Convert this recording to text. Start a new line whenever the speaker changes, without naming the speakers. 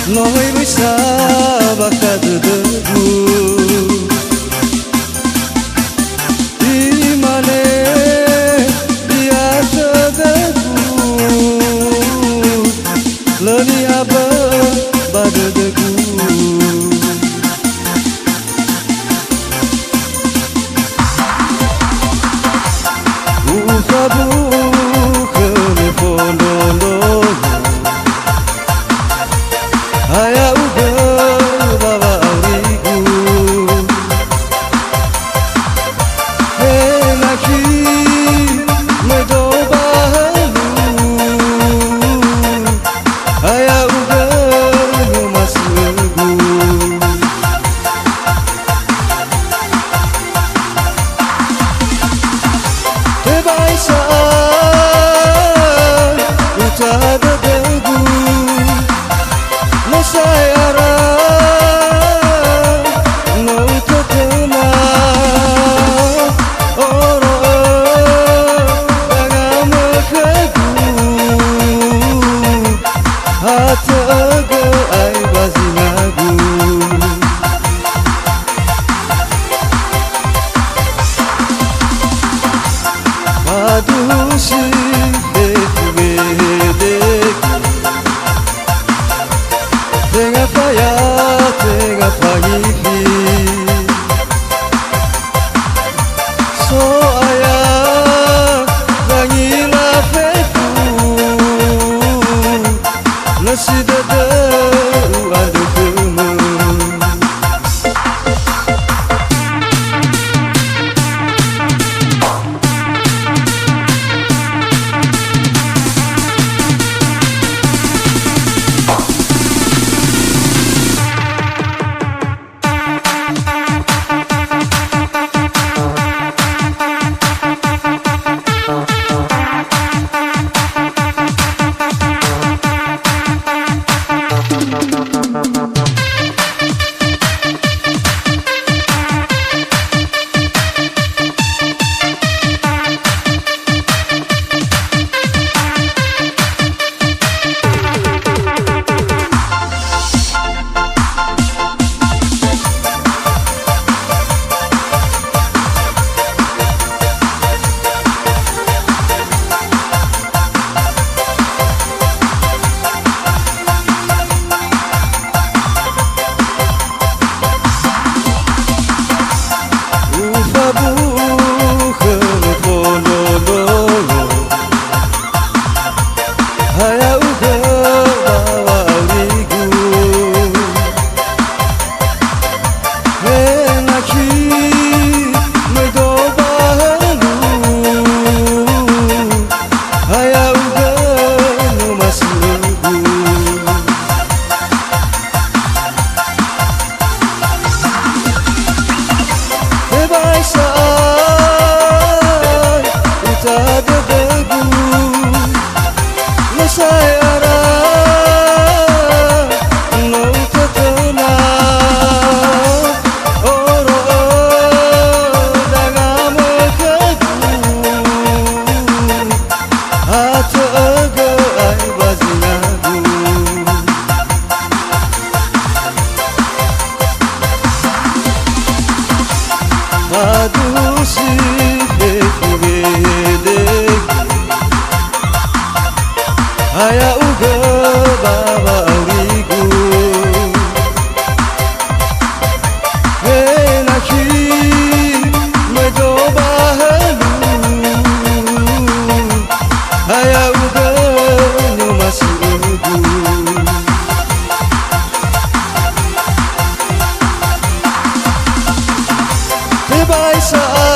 Noi luisaba cada degu Imane biasa degu Lani aba bada degu Ufabu kene pondondo Aya uga baba aurigu Enaki medo bahalu Aya uga numasugu Tebai saat utada degu Sayara no tetena oro dagama kegu hataga ai bazinagu madushi Tenga faya, tenga fagifi So aya, langila fefu Nasi dada uadu kemu Sayara no tetena oro dagama kegu hataga ai bazinagu Madushi Aya uga baba aurigu Enaki medo bahalu Aya uga numasugu Tebai saat